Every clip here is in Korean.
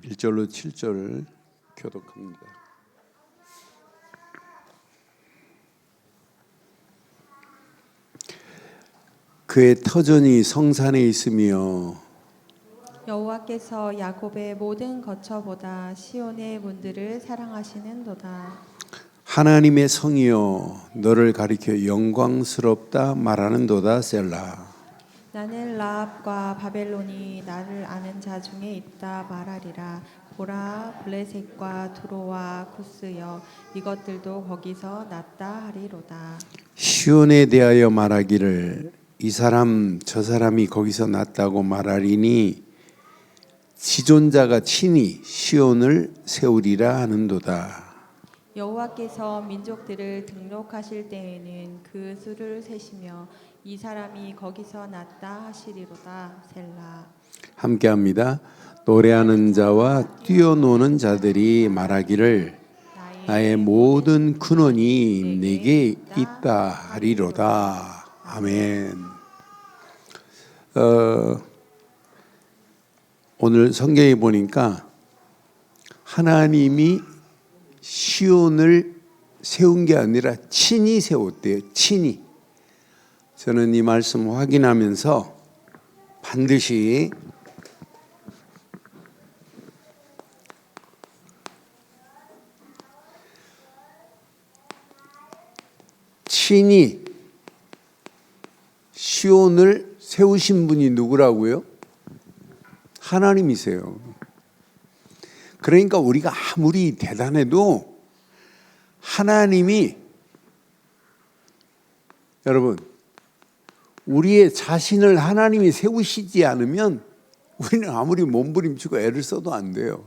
1절로 7절을 교독합니다. 그의 터전이 성산에 있으며 여호와께서 야곱의 모든 거처보다 시온의 문들을 사랑하시는도다. 하나님의 성이여 너를 가리켜 영광스럽다 말하는도다. 셀라. 나는 라합과 바벨론이 나를 아는 자 중에 있다 말하리라. 보라, 블레셋과 두로와 구스여 이것들도 거기서 났다 하리로다. 시온에 대하여 말하기를 이 사람 저 사람이 거기서 났다고 말하리니 지존자가 친히 시온을 세우리라 하는도다. 여호와께서 민족들을 등록하실 때에는 그 수를 세시며 이 사람이 거기서 났다 하시리로다. 셀라. 함께합니다. 노래하는 자와 뛰어노는 자들이 말하기를 나의 모든 근원이 내게 있다 하리로다. 아멘. 오늘 성경에 보니까 하나님이 시온을 세운 게 아니라 친히 세웠대요. 친히. 저는 이 말씀 확인하면서 반드시 친히 시온을 세우신 분이 누구라고요? 하나님이세요. 그러니까 우리가 아무리 대단해도 하나님이, 여러분, 우리의 자신을 하나님이 세우시지 않으면 우리는 아무리 몸부림치고 애를 써도 안 돼요.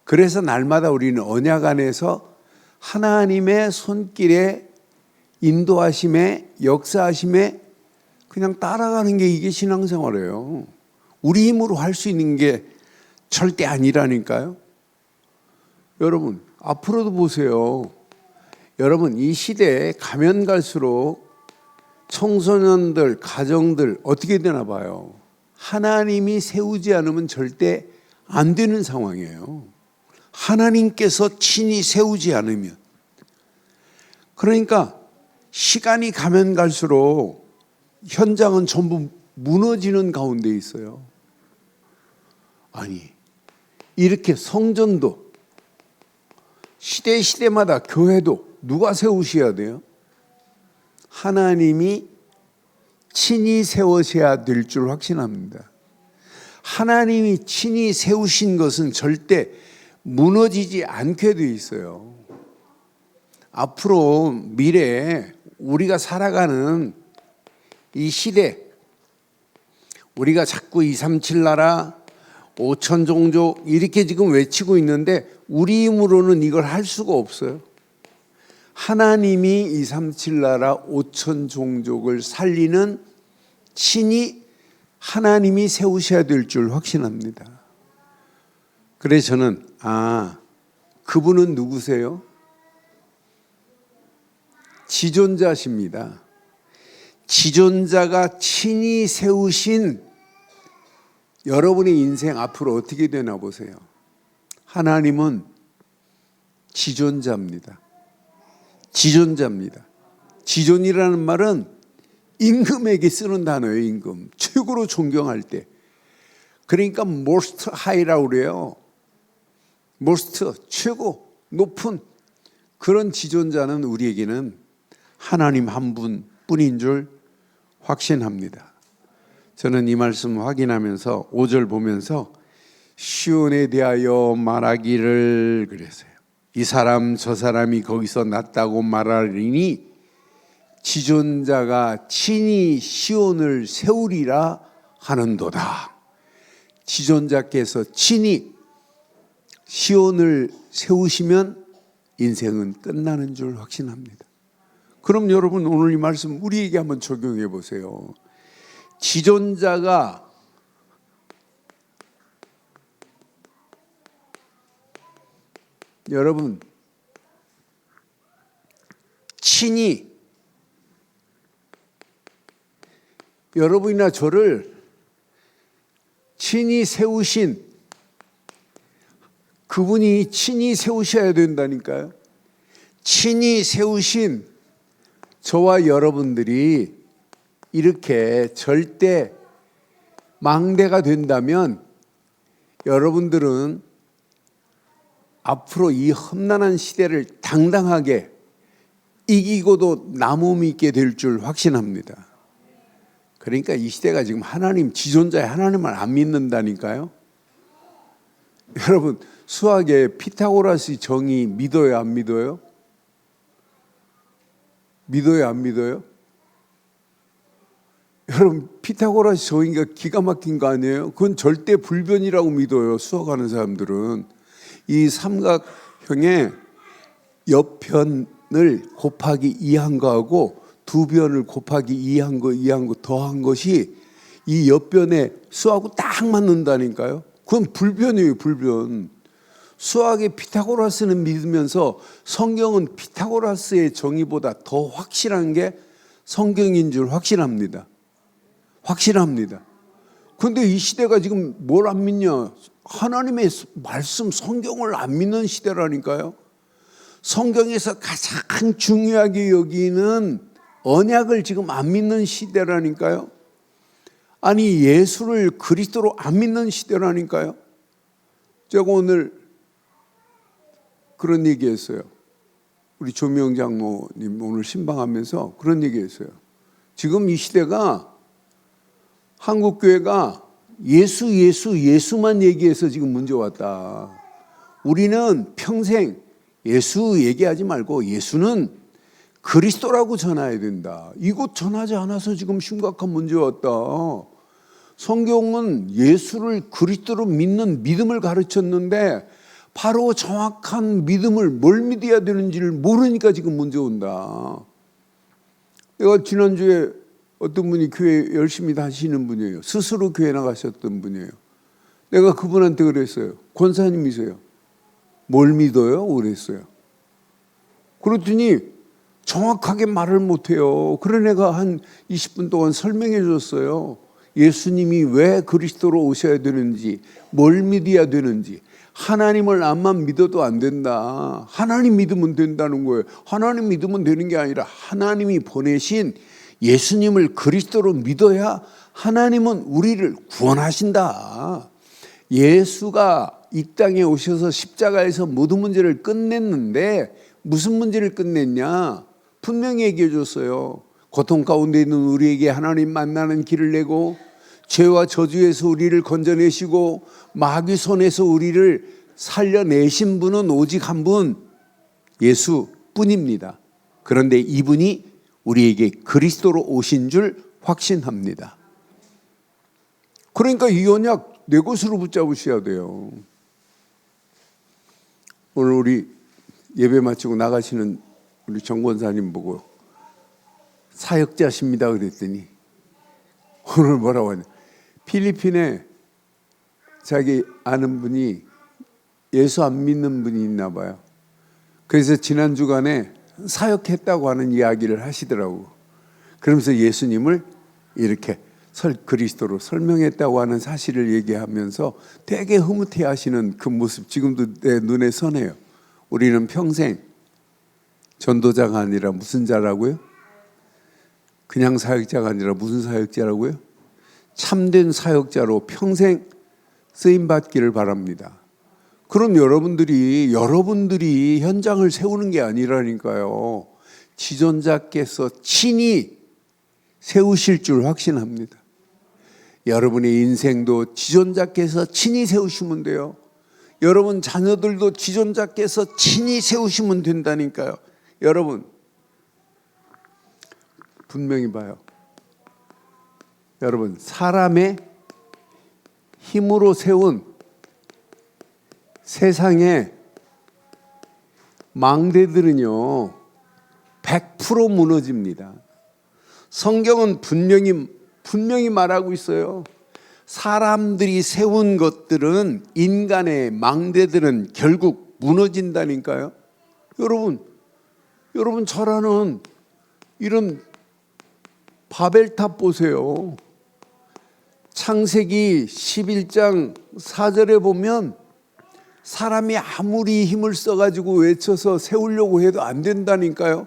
그래서 날마다 우리는 언약 안에서 하나님의 손길에 인도하심에 역사하심에 그냥 따라가는 게 이게 신앙생활이에요. 우리 힘으로 할 수 있는 게 절대 아니라니까요. 여러분 앞으로도 보세요. 여러분 이 시대에 가면 갈수록 청소년들, 가정들 어떻게 되나 봐요. 하나님이 세우지 않으면 절대 안 되는 상황이에요. 하나님께서 친히 세우지 않으면. 그러니까 시간이 가면 갈수록 현장은 전부 무너지는 가운데 있어요. 아니, 이렇게 성전도 시대마다 교회도 누가 세우셔야 돼요? 하나님이 친히 세우셔야 될 줄 확신합니다. 하나님이 친히 세우신 것은 절대 무너지지 않게 돼 있어요. 앞으로 미래에 우리가 살아가는 이 시대, 우리가 자꾸 237 나라 5천 종족 이렇게 지금 외치고 있는데 우리 힘으로는 이걸 할 수가 없어요. 하나님이 237 나라 5천 종족을 살리는 친히 하나님이 세우셔야 될 줄 확신합니다. 그래서 저는 그분은 누구세요? 지존자십니다. 지존자가 친히 세우신 여러분의 인생 앞으로 어떻게 되나 보세요. 하나님은 지존자입니다. 지존자입니다. 지존이라는 말은 임금에게 쓰는 단어예요. 임금. 최고로 존경할 때. 그러니까 most high라고 그래요. most, 최고, 높은 그런 지존자는 우리에게는 하나님 한 분뿐인 줄 확신합니다. 저는 이 말씀 확인하면서 5절 보면서 시온에 대하여 말하기를 그랬어요. 이 사람 저 사람이 거기서 났다고 말하리니 지존자가 친히 시온을 세우리라 하는도다. 지존자께서 친히 시온을 세우시면 인생은 끝나는 줄 확신합니다. 그럼 여러분 오늘 이 말씀 우리에게 한번 적용해 보세요. 지존자가 여러분 친히 여러분이나 저를 친히 세우신 그분이 친히 세우셔야 된다니까요. 친히 세우신 저와 여러분들이 이렇게 절대 망대가 된다면 여러분들은 앞으로 이 험난한 시대를 당당하게 이기고도 나무 있게 될 줄 확신합니다. 그러니까 이 시대가 지금 하나님, 지존자의 하나님을 안 믿는다니까요. 여러분, 수학의 피타고라스 정의 믿어요, 안 믿어요? 믿어요, 안 믿어요? 여러분, 피타고라스 정의가 기가 막힌 거 아니에요? 그건 절대 불변이라고 믿어요, 수학하는 사람들은. 이 삼각형의 옆편을 곱하기 2한 거하고 두 변을 곱하기 2한 거 더한 것이 이 옆변에 수하고 딱 맞는다니까요. 그건 불변이에요, 불변. 수학의 피타고라스는 믿으면서 성경은 피타고라스의 정의보다 더 확실한 게 성경인 줄 확신합니다. 확실합니다. 그런데 이 시대가 지금 뭘 안 믿냐? 하나님의 말씀, 성경을 안 믿는 시대라니까요. 성경에서 가장 중요하게 여기는 언약을 지금 안 믿는 시대라니까요. 아니, 예수를 그리스도로 안 믿는 시대라니까요. 제가 오늘 그런 얘기했어요. 우리 조명 장모님 오늘 신방하면서 그런 얘기했어요. 지금 이 시대가 한국교회가 예수만 얘기해서 지금 문제 왔다. 우리는 평생 예수 얘기하지 말고 예수는 그리스도라고 전해야 된다. 이것 전하지 않아서 지금 심각한 문제 왔다. 성경은 예수를 그리스도로 믿는 믿음을 가르쳤는데 바로 정확한 믿음을 뭘 믿어야 되는지를 모르니까 지금 문제 온다. 내가 지난주에 어떤 분이 교회 열심히 다니시는 분이에요. 스스로 교회 나가셨던 분이에요. 내가 그분한테 그랬어요. 권사님이세요. 뭘 믿어요? 그랬어요. 그랬더니 정확하게 말을 못해요. 그래 내가 한 20분 동안 설명해 줬어요. 예수님이 왜 그리스도로 오셔야 되는지, 뭘 믿어야 되는지. 하나님을 암만 믿어도 안 된다. 하나님 믿으면 된다는 거예요. 하나님 믿으면 되는 게 아니라 하나님이 보내신 예수님을 그리스도로 믿어야 하나님은 우리를 구원하신다. 예수가 이 땅에 오셔서 십자가에서 모든 문제를 끝냈는데 무슨 문제를 끝냈냐? 분명히 얘기해 줬어요. 고통 가운데 있는 우리에게 하나님 만나는 길을 내고 죄와 저주에서 우리를 건져내시고 마귀 손에서 우리를 살려내신 분은 오직 한 분, 예수뿐입니다. 그런데 이분이 우리에게 그리스도로 오신 줄 확신합니다. 그러니까 이 언약 내 것으로 붙잡으셔야 돼요. 오늘 우리 예배 마치고 나가시는 우리 정 권사님 보고 사역자십니다 그랬더니 오늘 뭐라고 하냐? 필리핀에 자기 아는 분이 예수 안 믿는 분이 있나 봐요. 그래서 지난 주간에 사역했다고 하는 이야기를 하시더라고. 그러면서 예수님을 이렇게 그리스도로 설명했다고 하는 사실을 얘기하면서 되게 흐뭇해 하시는 그 모습 지금도 내 눈에 선해요. 우리는 평생 전도자가 아니라 무슨 자라고요? 그냥 사역자가 아니라 무슨 사역자라고요? 참된 사역자로 평생 쓰임받기를 바랍니다. 그럼 여러분들이 현장을 세우는 게 아니라니까요. 지존자께서 친히 세우실 줄 확신합니다. 여러분의 인생도 지존자께서 친히 세우시면 돼요. 여러분 자녀들도 지존자께서 친히 세우시면 된다니까요. 여러분 분명히 봐요. 여러분 사람의 힘으로 세운 세상의 망대들은요 100% 무너집니다. 성경은 분명히 말하고 있어요. 사람들이 세운 것들은, 인간의 망대들은 결국 무너진다니까요. 여러분 잘 아는 이런 바벨탑 보세요. 창세기 11장 4절에 보면 사람이 아무리 힘을 써가지고 외쳐서 세우려고 해도 안 된다니까요.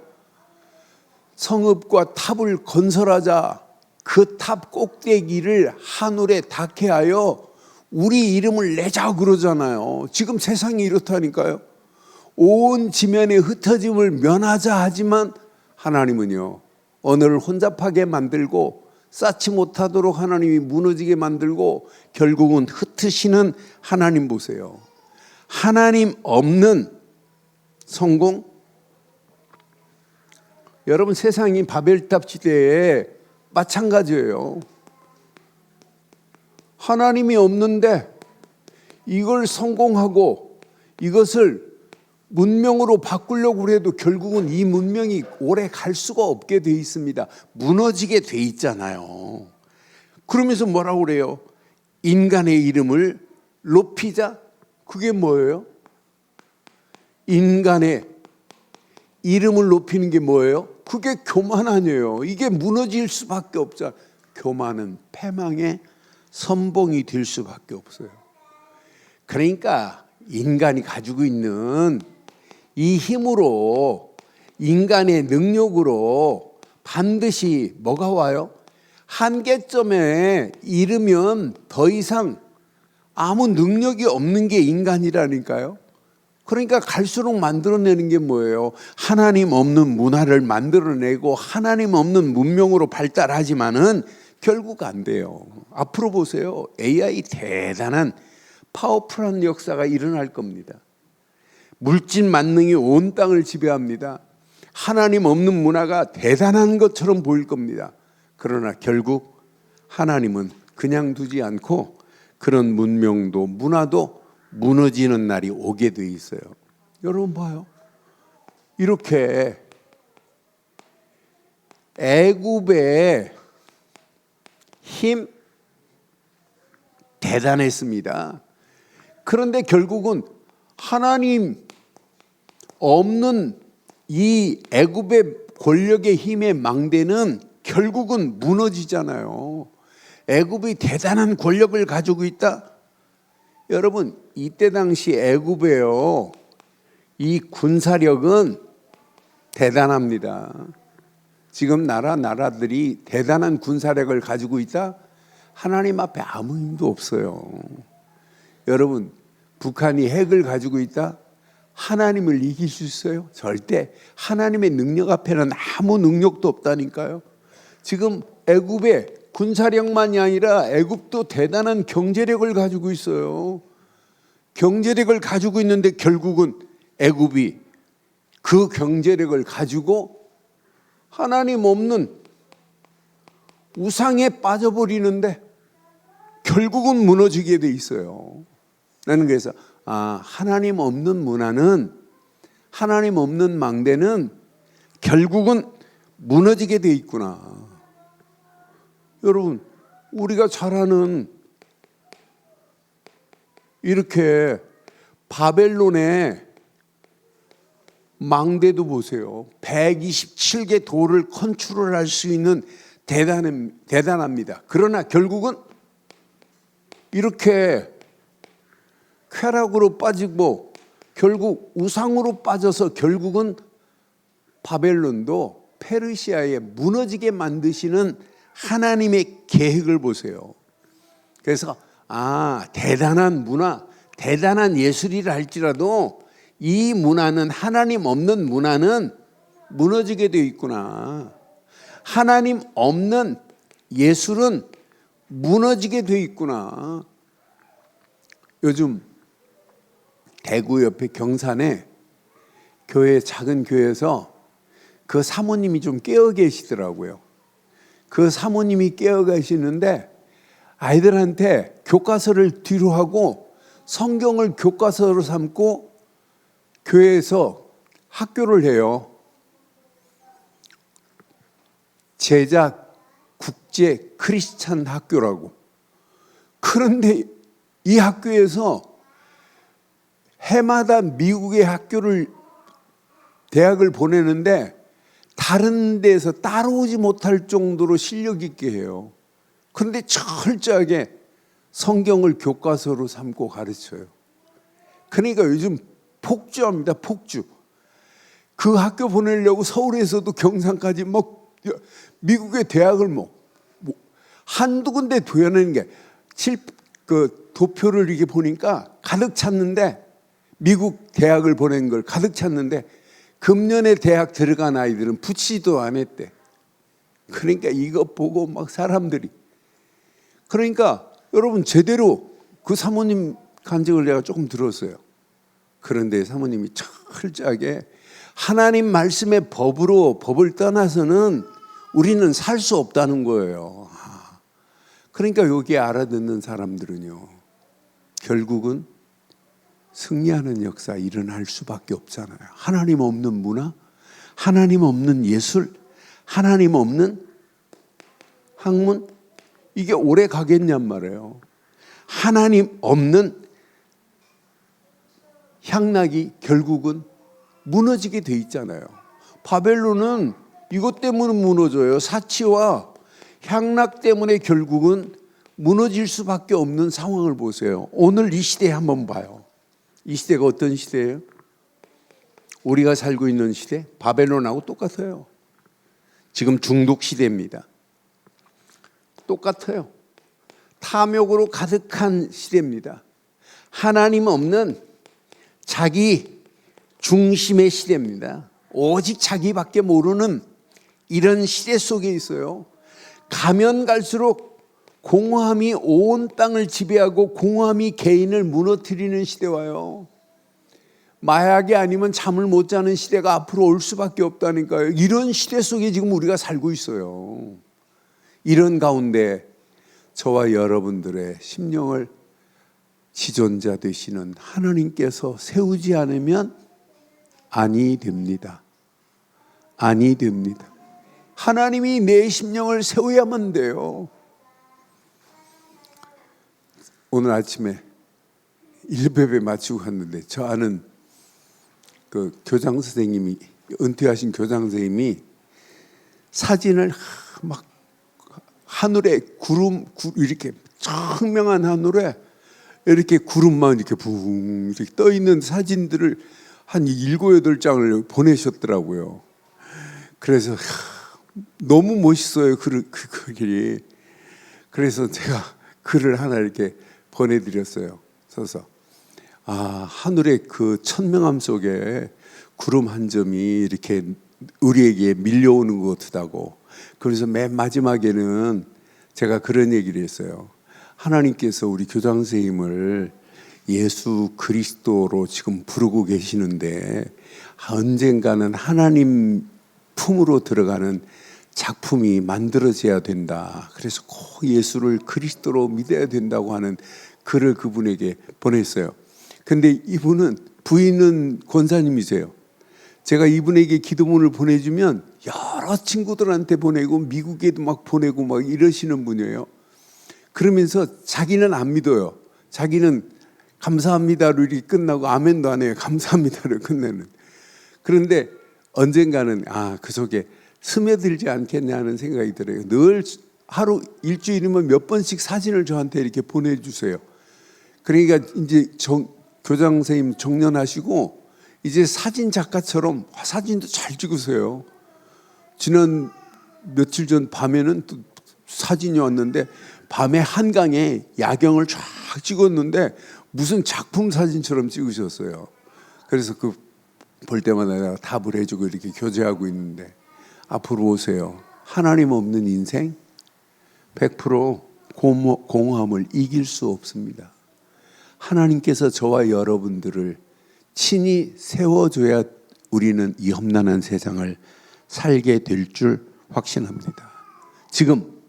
성읍과 탑을 건설하자. 그 탑 꼭대기를 하늘에 닿게 하여 우리 이름을 내자 그러잖아요. 지금 세상이 이렇다니까요. 온 지면의 흩어짐을 면하자 하지만 하나님은요, 언어를 혼잡하게 만들고 쌓지 못하도록 하나님이 무너지게 만들고 결국은 흩으시는 하나님 보세요. 하나님 없는 성공? 여러분, 세상이 바벨탑 시대에 마찬가지예요. 하나님이 없는데 이걸 성공하고 이것을 문명으로 바꾸려고 해도 결국은 이 문명이 오래 갈 수가 없게 돼 있습니다. 무너지게 돼 있잖아요. 그러면서 뭐라고 그래요? 인간의 이름을 높이자. 그게 뭐예요? 인간의 이름을 높이는 게 뭐예요? 그게 교만 아니에요. 이게 무너질 수밖에 없잖아요. 교만은 패망의 선봉이 될 수밖에 없어요. 그러니까 인간이 가지고 있는 이 힘으로, 인간의 능력으로 반드시 뭐가 와요? 한계점에 이르면 더 이상 아무 능력이 없는 게 인간이라니까요. 그러니까 갈수록 만들어내는 게 뭐예요? 하나님 없는 문화를 만들어내고 하나님 없는 문명으로 발달하지만은 결국 안 돼요. 앞으로 보세요. AI 대단한 파워풀한 역사가 일어날 겁니다. 물질 만능이 온 땅을 지배합니다. 하나님 없는 문화가 대단한 것처럼 보일 겁니다. 그러나 결국 하나님은 그냥 두지 않고 그런 문명도 문화도 무너지는 날이 오게 돼 있어요. 여러분 봐요. 이렇게 애굽의 힘 대단했습니다. 그런데 결국은 하나님 없는 이 애굽의 권력의 힘의 망대는 결국은 무너지잖아요. 애굽이 대단한 권력을 가지고 있다. 여러분, 이때 당시 애굽에요, 이 군사력은 대단합니다. 지금 나라들이 대단한 군사력을 가지고 있다? 하나님 앞에 아무 힘도 없어요. 여러분, 북한이 핵을 가지고 있다? 하나님을 이길 수 있어요? 절대. 하나님의 능력 앞에는 아무 능력도 없다니까요. 지금 애굽의 군사력만이 아니라 애굽도 대단한 경제력을 가지고 있어요. 경제력을 가지고 있는데 결국은 애굽이 그 경제력을 가지고 하나님 없는 우상에 빠져버리는데 결국은 무너지게 돼 있어요. 나는 그래서 하나님 없는 문화는, 하나님 없는 망대는 결국은 무너지게 돼 있구나. 여러분, 우리가 잘 아는 이렇게 바벨론의 망대도 보세요. 127개 도를 컨트롤할 수 있는 대단합니다. 그러나 결국은 이렇게 쾌락으로 빠지고 결국 우상으로 빠져서 결국은 바벨론도 페르시아에 무너지게 만드시는 하나님의 계획을 보세요. 그래서 대단한 문화, 대단한 예술이라 할지라도 이 문화는, 하나님 없는 문화는 무너지게 되어 있구나. 하나님 없는 예술은 무너지게 되어 있구나. 요즘 대구 옆에 경산에 작은 교회에서 그 사모님이 좀 깨어 계시더라고요. 그 사모님이 깨어 계시는데 아이들한테 교과서를 뒤로 하고 성경을 교과서로 삼고 교회에서 학교를 해요. 제작 국제 크리스찬 학교라고. 그런데 이 학교에서 해마다 미국의 대학을 보내는데 다른 데서 따라오지 못할 정도로 실력 있게 해요. 그런데 철저하게 성경을 교과서로 삼고 가르쳐요. 그러니까 요즘 폭주합니다. 폭주. 그 학교 보내려고 서울에서도 경상까지 막 미국의 대학을 뭐 한두 군데 도연하는 게 그 도표를 이렇게 보니까 가득 찼는데 미국 대학을 보낸 걸 가득 찼는데 금년에 대학 들어간 아이들은 붙이지도 안 했대. 그러니까 이거 보고 막 사람들이 그러니까 여러분 제대로 그 사모님 간증을 내가 조금 들었어요. 그런데 사모님이 철저하게 하나님 말씀의 법을 떠나서는 우리는 살 수 없다는 거예요. 그러니까 여기에 알아듣는 사람들은요, 결국은 승리하는 역사 일어날 수밖에 없잖아요. 하나님 없는 문화, 하나님 없는 예술, 하나님 없는 학문, 이게 오래 가겠냔 말이에요. 하나님 없는 향락이 결국은 무너지게 돼 있잖아요. 바벨론은 이것 때문에 무너져요. 사치와 향락 때문에 결국은 무너질 수밖에 없는 상황을 보세요. 오늘 이 시대에 한번 봐요. 이 시대가 어떤 시대예요? 우리가 살고 있는 시대, 바벨론하고 똑같아요. 지금 중독 시대입니다. 똑같아요. 탐욕으로 가득한 시대입니다. 하나님 없는 자기 중심의 시대입니다. 오직 자기밖에 모르는 이런 시대 속에 있어요. 가면 갈수록 공허함이 온 땅을 지배하고 공허함이 개인을 무너뜨리는 시대 와요. 마약이 아니면 잠을 못 자는 시대가 앞으로 올 수밖에 없다니까요. 이런 시대 속에 지금 우리가 살고 있어요. 이런 가운데 저와 여러분들의 심령을 지존자 되시는 하나님께서 세우지 않으면 아니 됩니다. 아니 됩니다. 하나님이 내 심령을 세워야만 돼요. 오늘 아침에 일베베 마치고 갔는데 저 아는 그 교장 선생님이, 은퇴하신 교장 선생님이 사진을 막 하늘에 구름 이렇게 청명한 하늘에 이렇게 구름만 이렇게 붕 이렇게 떠 있는 사진들을 한 7, 8장을 보내셨더라고요. 그래서 너무 멋있어요. 그 글이. 그래서 제가 글을 하나 이렇게 보내드렸어요. 써서 하늘의 그 천명함 속에 구름 한 점이 이렇게 우리에게 밀려오는 것 같다고. 그래서 맨 마지막에는 제가 그런 얘기를 했어요. 하나님께서 우리 교장 선생님을 예수 그리스도로 지금 부르고 계시는데 언젠가는 하나님 품으로 들어가는 작품이 만들어져야 된다. 그래서 꼭 예수를 그리스도로 믿어야 된다고 하는 글을 그분에게 보냈어요. 근데 이분은 부인은 권사님이세요. 제가 이분에게 기도문을 보내주면 여러 친구들한테 보내고 미국에도 막 보내고 막 이러시는 분이에요. 그러면서 자기는 안 믿어요. 자기는 감사합니다로 이렇게 끝나고 아멘도 안 해요. 감사합니다로 끝내는. 그런데 언젠가는 그 속에 스며들지 않겠냐 하는 생각이 들어요. 늘 하루 일주일이면 몇 번씩 사진을 저한테 이렇게 보내주세요. 그러니까 이제 교장 선생님 정년하시고 이제 사진 작가처럼 사진도 잘 찍으세요. 지난 며칠 전 밤에는 또 사진이 왔는데 밤에 한강에 야경을 쫙 찍었는데 무슨 작품 사진처럼 찍으셨어요. 그래서 그 볼 때마다 내가 답을 해주고 이렇게 교제하고 있는데 앞으로 오세요. 하나님 없는 인생 100% 공허함을 이길 수 없습니다. 하나님께서 저와 여러분들을 친히 세워줘야 우리는 이 험난한 세상을 살게 될 줄 확신합니다. 지금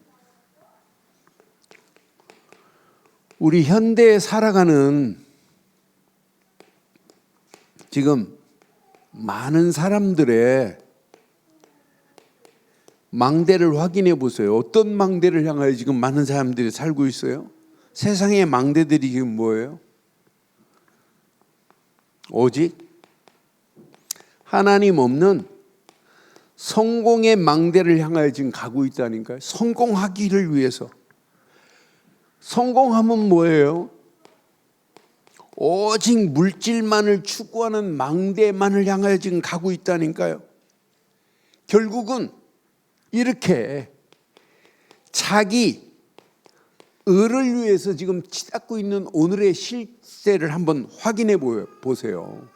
우리 현대에 살아가는 지금 많은 사람들의 망대를 확인해 보세요. 어떤 망대를 향하여 지금 많은 사람들이 살고 있어요? 세상의 망대들이 지금 뭐예요? 오직 하나님 없는 성공의 망대를 향하여 지금 가고 있다니까요. 성공하기를 위해서. 성공하면 뭐예요? 오직 물질만을 추구하는 망대만을 향하여 지금 가고 있다니까요. 결국은 이렇게 자기 을을 위해서 지금 치닫고 있는 오늘의 실세를 한번 확인해 보세요.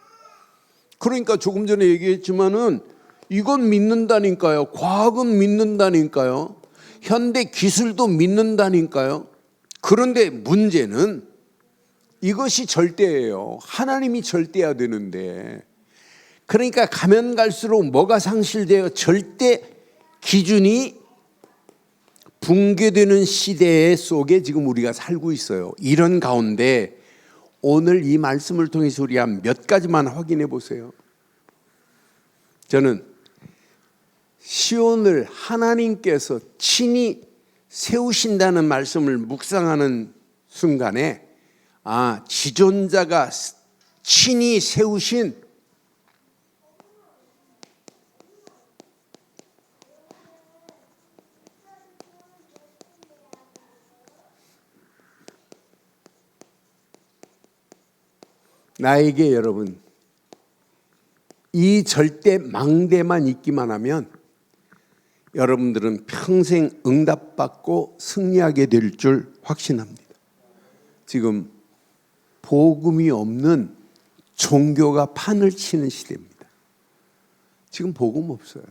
그러니까 조금 전에 얘기했지만은 이건 믿는다니까요. 과학은 믿는다니까요. 현대 기술도 믿는다니까요. 그런데 문제는 이것이 절대예요. 하나님이 절대야 되는데, 그러니까 가면 갈수록 뭐가 상실되어 절대 기준이 붕괴되는 시대 속에 지금 우리가 살고 있어요. 이런 가운데 오늘 이 말씀을 통해서 우리 한 몇 가지만 확인해 보세요. 저는 시온을 하나님께서 친히 세우신다는 말씀을 묵상하는 순간에 지존자가 친히 세우신 나에게 여러분 이 절대 망대만 있기만 하면 여러분들은 평생 응답받고 승리하게 될 줄 확신합니다. 지금 복음이 없는 종교가 판을 치는 시대입니다. 지금 복음 없어요.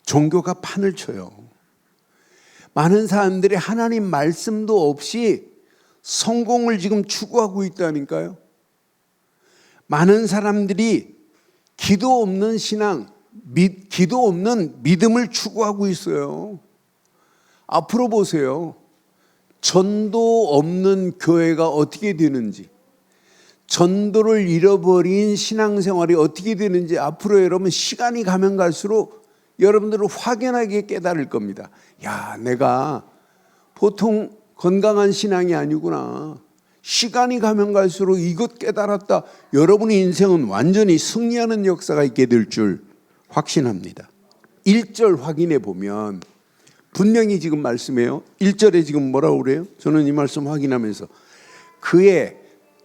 종교가 판을 쳐요. 많은 사람들이 하나님 말씀도 없이 성공을 지금 추구하고 있다니까요. 많은 사람들이 기도 없는 신앙, 기도 없는 믿음을 추구하고 있어요. 앞으로 보세요. 전도 없는 교회가 어떻게 되는지, 전도를 잃어버린 신앙생활이 어떻게 되는지 앞으로 여러분 시간이 가면 갈수록 여러분들은 확연하게 깨달을 겁니다. 야, 내가 보통 건강한 신앙이 아니구나. 시간이 가면 갈수록 이것 깨달았다. 여러분의 인생은 완전히 승리하는 역사가 있게 될 줄 확신합니다. 1절 확인해 보면 분명히 지금 말씀해요. 1절에 지금 뭐라고 그래요? 저는 이 말씀 확인하면서 그의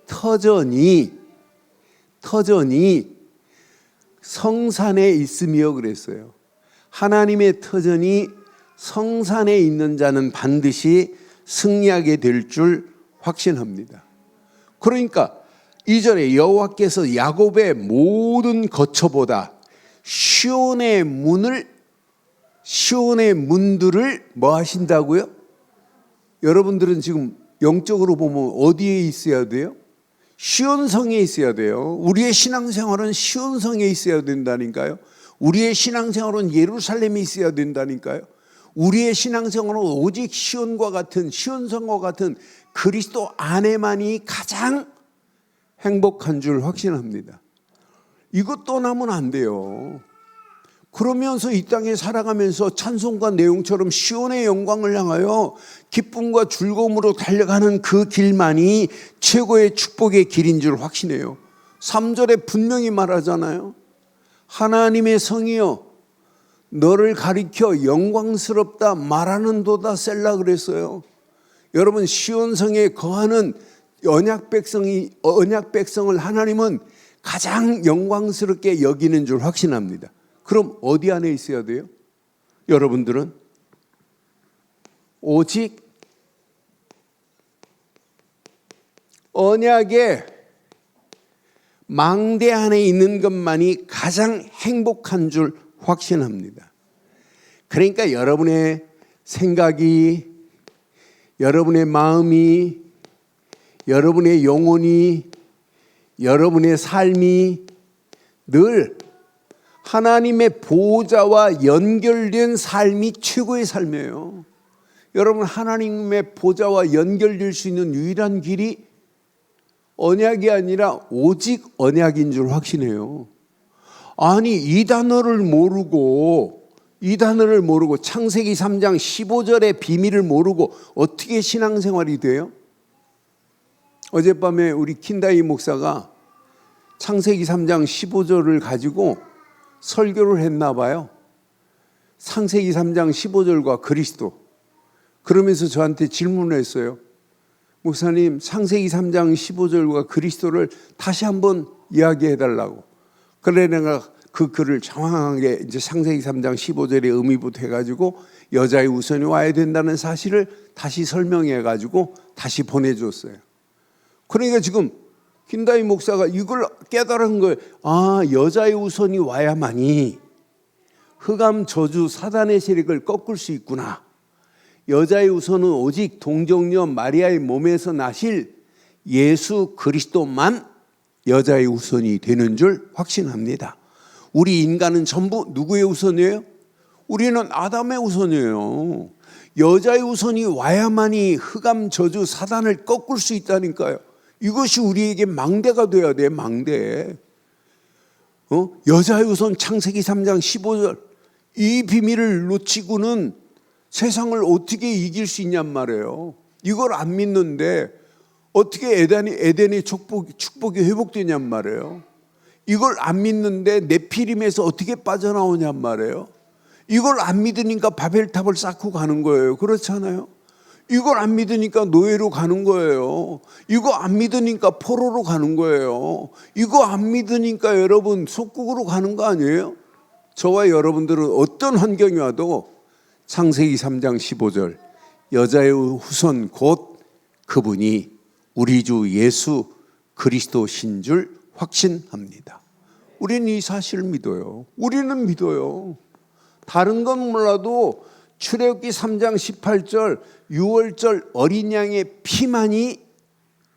터전이 성산에 있으며 그랬어요. 하나님의 터전이 성산에 있는 자는 반드시 승리하게 될 줄 확신합니다. 그러니까 2절에 여호와께서 야곱의 모든 거처보다 시온의 문들을 뭐 하신다고요? 여러분들은 지금 영적으로 보면 어디에 있어야 돼요? 시온성에 있어야 돼요. 우리의 신앙생활은 시온성에 있어야 된다니까요. 우리의 신앙생활은 예루살렘에 있어야 된다니까요. 우리의 신앙생활은 오직 시온과 같은 시온성과 같은 그리스도 안에만이 가장 행복한 줄 확신합니다. 이것 떠나면 안 돼요. 그러면서 이 땅에 살아가면서 찬송가 내용처럼 시온의 영광을 향하여 기쁨과 즐거움으로 달려가는 그 길만이 최고의 축복의 길인 줄 확신해요. 3절에 분명히 말하잖아요. 하나님의 성이여 너를 가리켜 영광스럽다 말하는 도다 셀라 그랬어요. 여러분 시온성에 거하는 언약 백성을 하나님은 가장 영광스럽게 여기는 줄 확신합니다. 그럼 어디 안에 있어야 돼요? 여러분들은 오직 언약의 망대 안에 있는 것만이 가장 행복한 줄 확신합니다. 그러니까 여러분의 생각이, 여러분의 마음이, 여러분의 영혼이, 여러분의 삶이 늘 하나님의 보좌와 연결된 삶이 최고의 삶이에요. 여러분 하나님의 보좌와 연결될 수 있는 유일한 길이 언약이 아니라 오직 언약인 줄 확신해요. 아니 이 단어를 모르고 창세기 3장 15절의 비밀을 모르고 어떻게 신앙생활이 돼요? 어젯밤에 우리 킨다이 목사가 창세기 3장 15절을 가지고 설교를 했나 봐요. 창세기 3장 15절과 그리스도. 그러면서 저한테 질문을 했어요. 목사님 창세기 3장 15절과 그리스도를 다시 한번 이야기해 달라고. 그래 내가 그 글을 정확하게 이제 창세기 3장 15절의 의미부터 해가지고 여자의 우선이 와야 된다는 사실을 다시 설명해가지고 다시 보내줬어요. 그러니까 지금 김다희 목사가 이걸 깨달은 거예요. 아, 여자의 우선이 와야만이 흑암 저주 사단의 세력을 꺾을 수 있구나. 여자의 우선은 오직 동정녀 마리아의 몸에서 나실 예수 그리스도만 여자의 우선이 되는 줄 확신합니다. 우리 인간은 전부 누구의 우선이에요? 우리는 아담의 우선이에요. 여자의 우선이 와야만이 흑암 저주 사단을 꺾을 수 있다니까요. 이것이 우리에게 망대가 돼야 돼. 망대. 여자의 우선 창세기 3장 15절 이 비밀을 놓치고는 세상을 어떻게 이길 수 있냔 말이에요. 이걸 안 믿는데 어떻게 에덴의 축복이 회복되냔 말이에요. 이걸 안 믿는데 네피림에서 어떻게 빠져나오냔 말이에요. 이걸 안 믿으니까 바벨탑을 쌓고 가는 거예요. 그렇잖아요. 이걸 안 믿으니까 노예로 가는 거예요. 이거 안 믿으니까 포로로 가는 거예요. 이거 안 믿으니까 여러분 속국으로 가는 거 아니에요? 저와 여러분들은 어떤 환경이 와도 창세기 3장 15절 여자의 후손 곧 그분이 우리 주 예수 그리스도신 줄 확신합니다. 우리는 이 사실을 믿어요. 우리는 믿어요. 다른 건 몰라도 출애굽기 3장 18절 6월절 어린 양의 피만이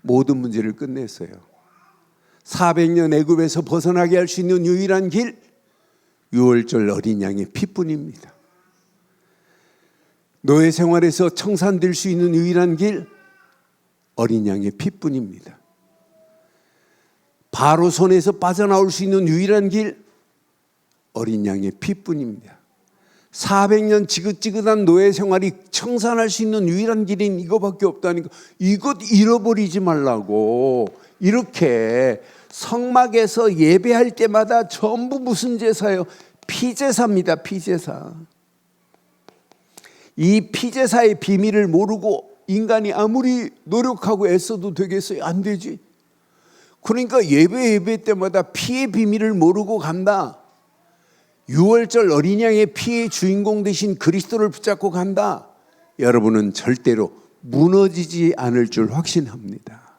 모든 문제를 끝냈어요. 400년 애굽에서 벗어나게 할 수 있는 유일한 길 6월절 어린 양의 피뿐입니다. 노예 생활에서 청산될 수 있는 유일한 길 어린 양의 피뿐입니다. 바로 손에서 빠져나올 수 있는 유일한 길 어린 양의 피뿐입니다. 400년 지긋지긋한 노예 생활이 청산할 수 있는 유일한 길인 이거밖에 없다니까. 이것 잃어버리지 말라고. 이렇게 성막에서 예배할 때마다 전부 무슨 제사예요? 피제사입니다. 피제사. 이 피제사의 비밀을 모르고 인간이 아무리 노력하고 애써도 되겠어요? 안 되지. 그러니까 예배 때마다 피의 비밀을 모르고 간다. 6월절 어린 양의 피의 주인공 되신 그리스도를 붙잡고 간다. 여러분은 절대로 무너지지 않을 줄 확신합니다.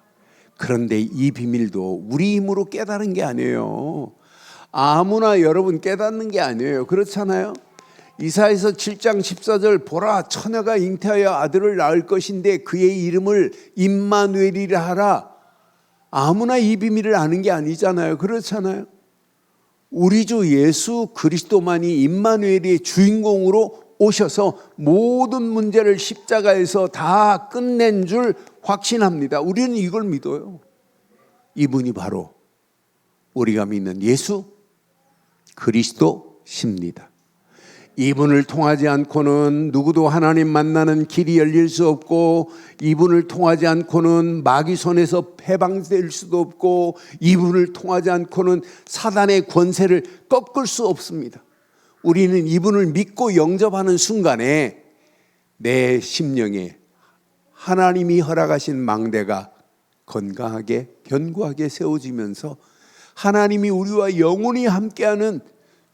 그런데 이 비밀도 우리 힘으로 깨달은 게 아니에요. 아무나 여러분 깨닫는 게 아니에요. 그렇잖아요. 이사야서 7장 14절 보라 처녀가 잉태하여 아들을 낳을 것인데 그의 이름을 임마누엘이라 하라. 아무나 이 비밀을 아는 게 아니잖아요. 그렇잖아요. 우리 주 예수 그리스도만이 임마누엘의 주인공으로 오셔서 모든 문제를 십자가에서 다 끝낸 줄 확신합니다. 우리는 이걸 믿어요. 이분이 바로 우리가 믿는 예수 그리스도십니다. 이분을 통하지 않고는 누구도 하나님 만나는 길이 열릴 수 없고, 이분을 통하지 않고는 마귀 손에서 해방될 수도 없고, 이분을 통하지 않고는 사단의 권세를 꺾을 수 없습니다. 우리는 이분을 믿고 영접하는 순간에 내 심령에 하나님이 허락하신 망대가 건강하게 견고하게 세워지면서 하나님이 우리와 영원히 함께하는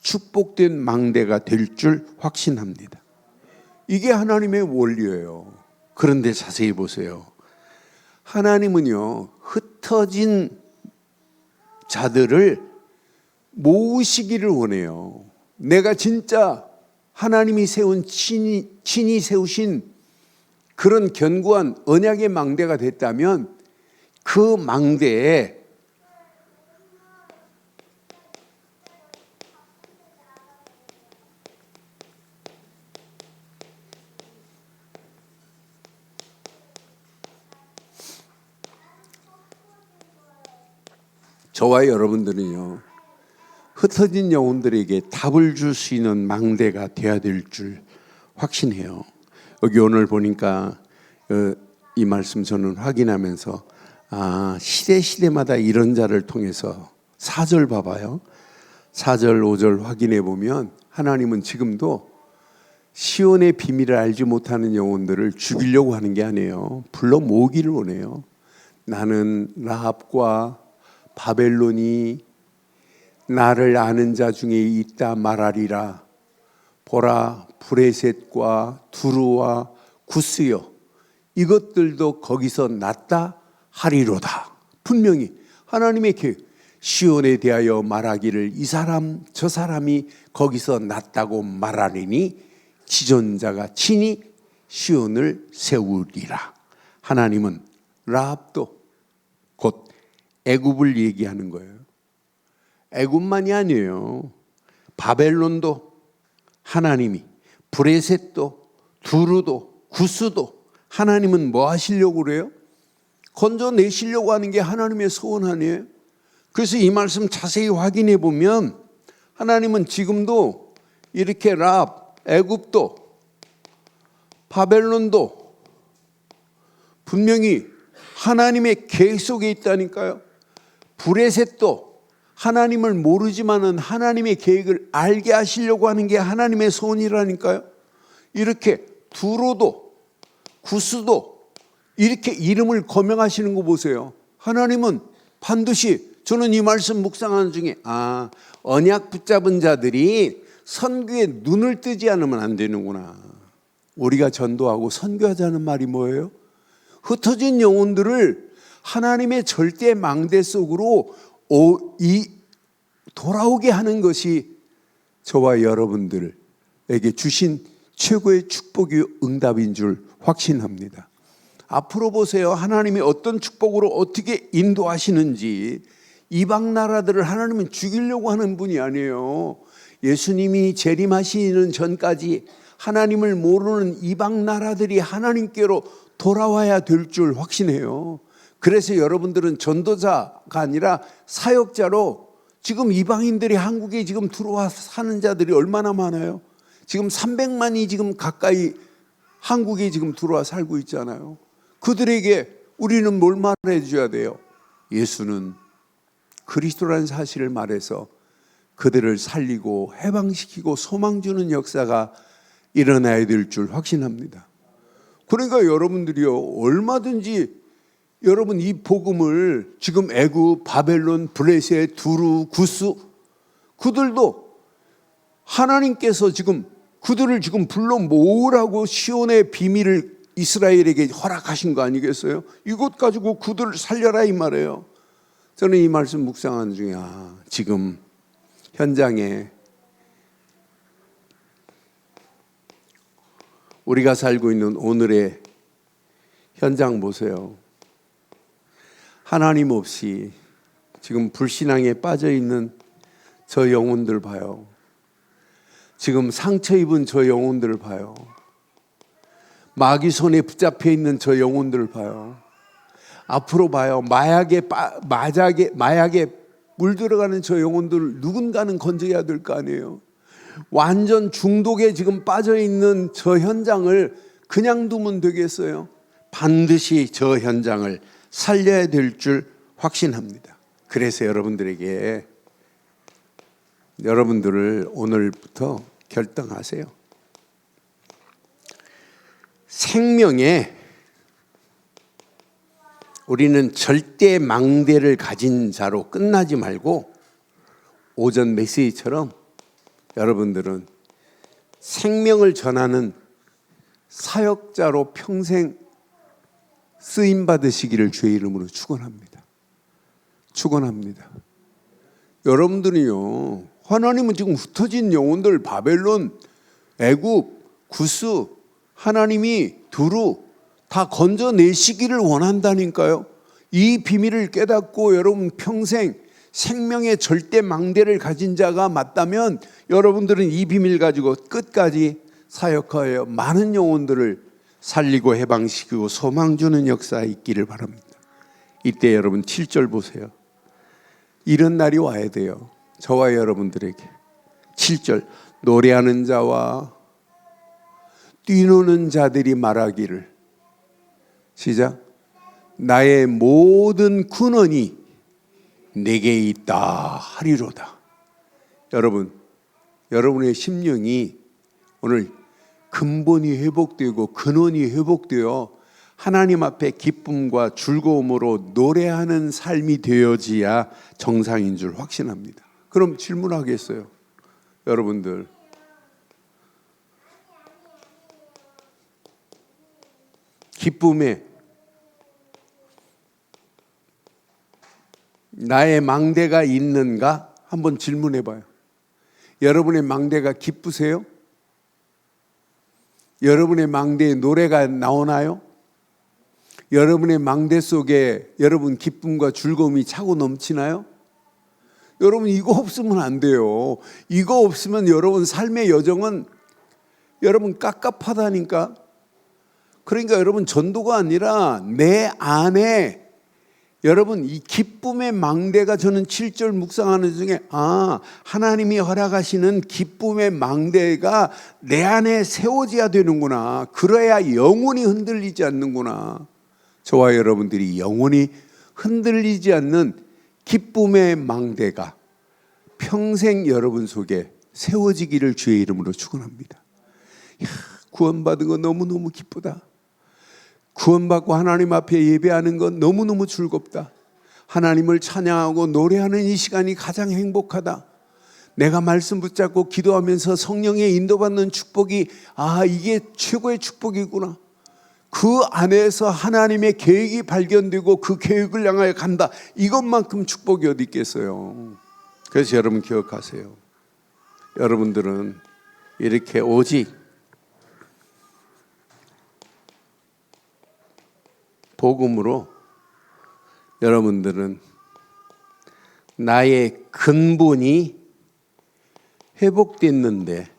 축복된 망대가 될 줄 확신합니다. 이게 하나님의 원리예요. 그런데 자세히 보세요. 하나님은요, 흩어진 자들을 모으시기를 원해요. 내가 진짜 하나님이 세운 친히 세우신 그런 견고한 언약의 망대가 됐다면 그 망대에 저와 여러분들은요, 흩어진 영혼들에게 답을 줄 수 있는 망대가 되어야 될 줄 확신해요. 여기 오늘 보니까 이 말씀 저는 확인하면서 시대마다 이런 자를 통해서 4절 봐봐요. 4절 5절 확인해 보면 하나님은 지금도 시온의 비밀을 알지 못하는 영혼들을 죽이려고 하는 게 아니에요. 불러 모으기를 원해요. 나는 라합과 바벨론이 나를 아는 자 중에 있다 말하리라. 보라, 브레셋과 두루와 구스여, 이것들도 거기서 났다 하리로다. 분명히 하나님의 계획, 시온에 대하여 말하기를 이 사람 저 사람이 거기서 났다고 말하리니 지존자가 친히 시온을 세우리라. 하나님은 라합도 곧 애굽을 얘기하는 거예요. 애굽만이 아니에요. 바벨론도 하나님이, 브레셋도, 두루도, 구스도 하나님은 뭐 하시려고 그래요? 건져내시려고 하는 게 하나님의 소원 아니에요? 그래서 이 말씀 자세히 확인해 보면 하나님은 지금도 이렇게 라합, 애굽도, 바벨론도 분명히 하나님의 계획 속에 있다니까요. 브레셋도 하나님을 모르지만은 하나님의 계획을 알게 하시려고 하는 게 하나님의 소원이라니까요. 이렇게 두로도 구스도 이렇게 이름을 거명하시는 거 보세요. 하나님은 반드시, 저는 이 말씀 묵상하는 중에 언약 붙잡은 자들이 선교에 눈을 뜨지 않으면 안 되는구나. 우리가 전도하고 선교하자는 말이 뭐예요? 흩어진 영혼들을 하나님의 절대 망대 속으로 돌아오게 하는 것이 저와 여러분들에게 주신 최고의 축복이 응답인 줄 확신합니다. 앞으로 보세요. 하나님이 어떤 축복으로 어떻게 인도하시는지. 이방 나라들을 하나님은 죽이려고 하는 분이 아니에요. 예수님이 재림하시는 전까지 하나님을 모르는 이방 나라들이 하나님께로 돌아와야 될 줄 확신해요. 그래서 여러분들은 전도자가 아니라 사역자로, 지금 이방인들이 한국에 지금 들어와 사는 자들이 얼마나 많아요? 지금 300만이 지금 가까이 한국에 지금 들어와 살고 있잖아요. 그들에게 우리는 뭘 말해 줘야 돼요? 예수는 그리스도라는 사실을 말해서 그들을 살리고 해방시키고 소망 주는 역사가 일어나야 될 줄 확신합니다. 그러니까 여러분들이요, 얼마든지 여러분 이 복음을 지금 애굽, 바벨론, 브레셋, 두루, 구스, 그들도 하나님께서 지금 그들을 지금 불러 모으라고 시온의 비밀을 이스라엘에게 허락하신 거 아니겠어요? 이것 가지고 그들을 살려라 이 말이에요. 저는 이 말씀 묵상하는 중에 지금 현장에 우리가 살고 있는 오늘의 현장 보세요. 하나님 없이 지금 불신앙에 빠져 있는 저 영혼들 봐요. 지금 상처 입은 저 영혼들을 봐요. 마귀 손에 붙잡혀 있는 저 영혼들을 봐요. 앞으로 봐요. 마약에 물들어가는 저 영혼들을 누군가는 건져야 될 거 아니에요. 완전 중독에 지금 빠져 있는 저 현장을 그냥 두면 되겠어요? 반드시 저 현장을 살려야 될 줄 확신합니다. 그래서 여러분들을 오늘부터 결정하세요. 생명에 우리는 절대 망대를 가진 자로 끝나지 말고 오전 메시지처럼 여러분들은 생명을 전하는 사역자로 평생 쓰임 받으시기를 주의 이름으로 축원합니다. 축원합니다. 여러분들이요, 하나님은 지금 흩어진 영혼들, 바벨론, 애굽, 구스, 하나님이 두루 다 건져내시기를 원한다니까요. 이 비밀을 깨닫고 여러분 평생 생명의 절대 망대를 가진 자가 맞다면 여러분들은 이 비밀 가지고 끝까지 사역하여 많은 영혼들을 살리고 해방시키고 소망 주는 역사에 있기를 바랍니다. 이때 여러분 7절 보세요. 이런 날이 와야 돼요. 저와 여러분들에게. 7절, 노래하는 자와 뛰노는 자들이 말하기를, 시작, 나의 모든 근원이 내게 있다 하리로다. 여러분, 여러분의 심령이 오늘 근본이 회복되고 근원이 회복되어 하나님 앞에 기쁨과 즐거움으로 노래하는 삶이 되어지야 정상인 줄 확신합니다. 그럼 질문하겠어요. 여러분들, 기쁨에 나의 망대가 있는가? 한번 질문해 봐요. 여러분의 망대가 기쁘세요? 여러분의 망대에 노래가 나오나요? 여러분의 망대 속에 여러분 기쁨과 즐거움이 차고 넘치나요? 여러분, 이거 없으면 안 돼요. 이거 없으면 여러분 삶의 여정은 여러분 깝깝하다니까. 그러니까 여러분, 전도가 아니라 내 안에 여러분 이 기쁨의 망대가, 저는 7절 묵상하는 중에 하나님이 허락하시는 기쁨의 망대가 내 안에 세워져야 되는구나. 그래야 영원히 흔들리지 않는구나. 저와 여러분들이 영원히 흔들리지 않는 기쁨의 망대가 평생 여러분 속에 세워지기를 주의 이름으로 축원합니다. 구원받은 거 너무너무 기쁘다. 구원받고 하나님 앞에 예배하는 건 너무너무 즐겁다. 하나님을 찬양하고 노래하는 이 시간이 가장 행복하다. 내가 말씀 붙잡고 기도하면서 성령의 인도받는 축복이 이게 최고의 축복이구나. 그 안에서 하나님의 계획이 발견되고 그 계획을 향하여 간다. 이것만큼 축복이 어디 있겠어요. 그래서 여러분 기억하세요. 여러분들은 이렇게 오직 복음으로 여러분들은 나의 근본이 회복됐는데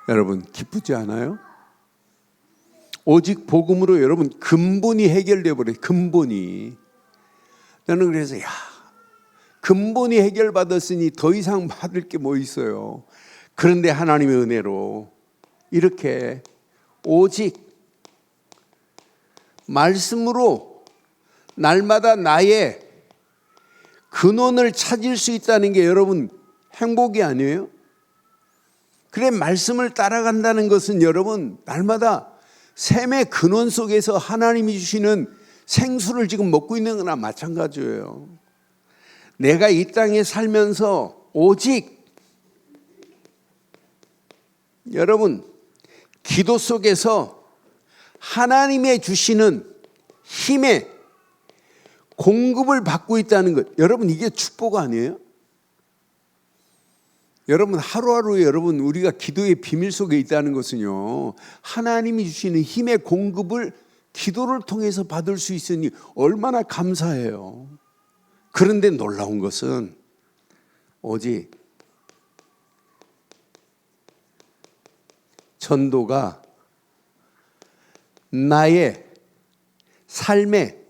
여러분 기쁘지 않아요? 오직 복음으로 여러분 근본이 해결되어 버려요. 근본이. 저는 그래서 근본이 해결받았으니 더 이상 받을 게 뭐 있어요. 그런데 하나님의 은혜로 이렇게 오직 말씀으로 날마다 나의 근원을 찾을 수 있다는 게 여러분 행복이 아니에요? 그래, 말씀을 따라간다는 것은 여러분 날마다 샘의 근원 속에서 하나님이 주시는 생수를 지금 먹고 있는 거나 마찬가지예요. 내가 이 땅에 살면서 오직 여러분 기도 속에서 하나님의 주시는 힘의 공급을 받고 있다는 것, 여러분 이게 축복 아니에요? 여러분 하루하루 여러분 우리가 기도의 비밀 속에 있다는 것은요, 하나님이 주시는 힘의 공급을 기도를 통해서 받을 수 있으니 얼마나 감사해요. 그런데 놀라운 것은 오직 전도가 나의 삶의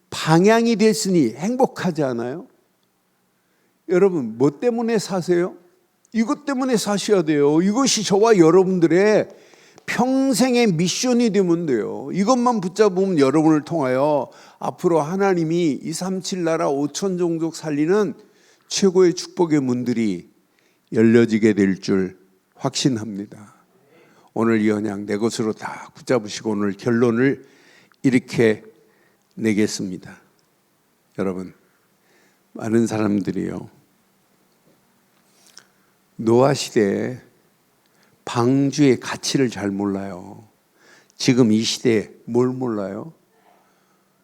방향이 됐으니 행복하지 않아요? 여러분 뭐 때문에 사세요? 이것 때문에 사셔야 돼요. 이것이 저와 여러분들의 평생의 미션이 되면 돼요. 이것만 붙잡으면 여러분을 통하여 앞으로 하나님이 237 나라 5천 종족 살리는 최고의 축복의 문들이 열려지게 될 줄 확신합니다. 오늘 이 언약 내 것으로 다 붙잡으시고 오늘 결론을 이렇게 내겠습니다. 여러분, 많은 사람들이요, 노아 시대에 방주의 가치를 잘 몰라요. 지금 이 시대에 뭘 몰라요?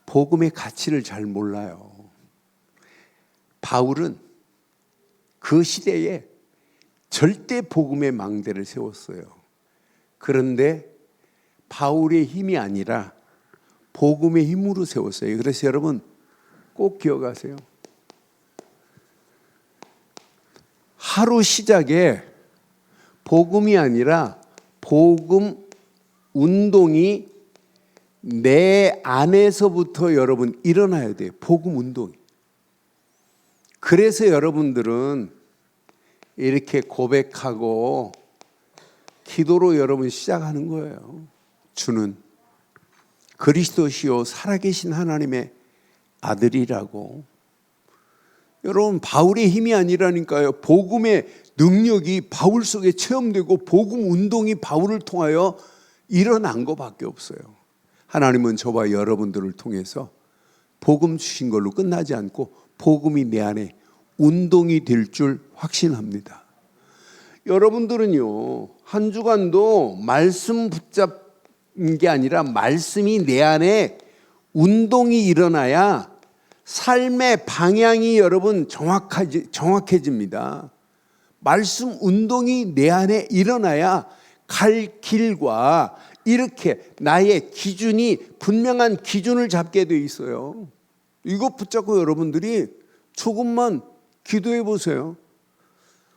복음의 가치를 잘 몰라요. 바울은 그 시대에 절대 복음의 망대를 세웠어요. 그런데 바울의 힘이 아니라 복음의 힘으로 세웠어요. 그래서 여러분 꼭 기억하세요. 하루 시작에 복음이 아니라 복음 운동이 내 안에서부터 여러분 일어나야 돼요. 복음 운동이. 그래서 여러분들은 이렇게 고백하고 기도로 여러분 시작하는 거예요. 주는 그리스도시요 살아계신 하나님의 아들이라고. 여러분, 바울의 힘이 아니라니까요. 복음의 능력이 바울 속에 체험되고 복음 운동이 바울을 통하여 일어난 것밖에 없어요. 하나님은 저와 여러분들을 통해서 복음 주신 걸로 끝나지 않고 복음이 내 안에 운동이 될 줄 확신합니다. 여러분들은요, 한 주간도 말씀 붙잡은 게 아니라 말씀이 내 안에 운동이 일어나야 삶의 방향이 여러분 정확해집니다. 말씀 운동이 내 안에 일어나야 갈 길과 이렇게 나의 기준이 분명한 기준을 잡게 돼 있어요. 이것 붙잡고 여러분들이 조금만 기도해 보세요.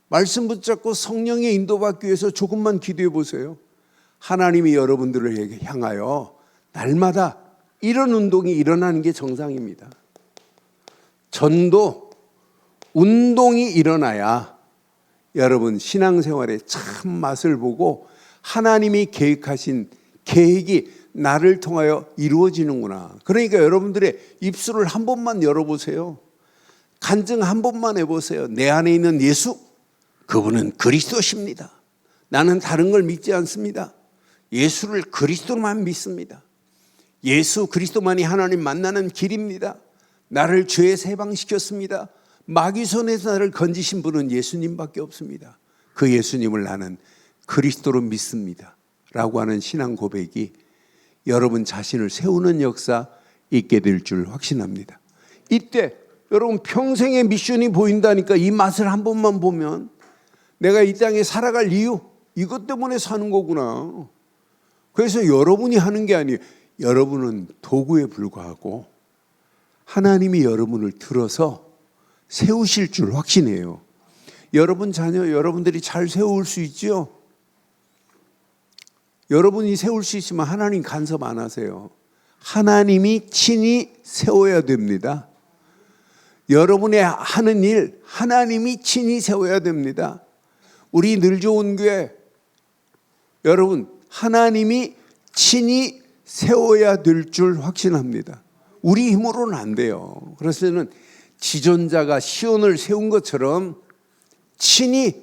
말씀 붙잡고 성령의 인도받기 위해서 조금만 기도해 보세요. 하나님이 여러분들을 향하여 날마다 이런 운동이 일어나는 게 정상입니다. 전도 운동이 일어나야 여러분 신앙생활의 참 맛을 보고 하나님이 계획하신 계획이 나를 통하여 이루어지는구나. 그러니까 여러분들의 입술을 한 번만 열어보세요. 간증 한 번만 해보세요. 내 안에 있는 예수, 그분은 그리스도십니다. 나는 다른 걸 믿지 않습니다. 예수를 그리스도만 믿습니다. 예수 그리스도만이 하나님 만나는 길입니다. 나를 죄에서 해방시켰습니다. 마귀 손에서 나를 건지신 분은 예수님밖에 없습니다. 그 예수님을 나는 그리스도로 믿습니다. 라고 하는 신앙 고백이 여러분 자신을 세우는 역사 있게 될 줄 확신합니다. 이때 여러분 평생의 미션이 보인다니까. 이 맛을 한 번만 보면 내가 이 땅에 살아갈 이유, 이것 때문에 사는 거구나. 그래서 여러분이 하는 게 아니에요. 여러분은 도구에 불과하고 하나님이 여러분을 들어서 세우실 줄 확신해요. 여러분 자녀, 여러분들이 잘 세울 수 있죠? 여러분이 세울 수 있으면 하나님 간섭 안 하세요. 하나님이 친히 세워야 됩니다. 여러분의 하는 일 하나님이 친히 세워야 됩니다. 우리 늘 좋은 교회 여러분 하나님이 친히 세워야 될 줄 확신합니다. 우리 힘으로는 안 돼요. 그래서는 지존자가 시온을 세운 것처럼 친히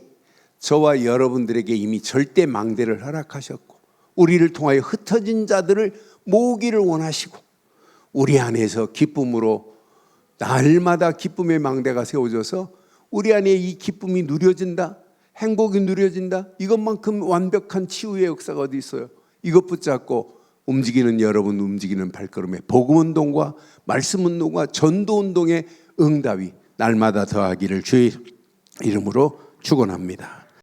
저와 여러분들에게 이미 절대 망대를 허락하셨고 우리를 통하여 흩어진 자들을 모으기를 원하시고 우리 안에서 기쁨으로 날마다 기쁨의 망대가 세워져서 우리 안에 이 기쁨이 누려진다, 행복이 누려진다. 이것만큼 완벽한 치유의 역사가 어디 있어요? 이것 붙잡고 움직이는 여러분 움직이는 발걸음에 복음운동과 말씀운동과 전도운동의 응답이 날마다 더하기를 주의 이름으로 축원합니다.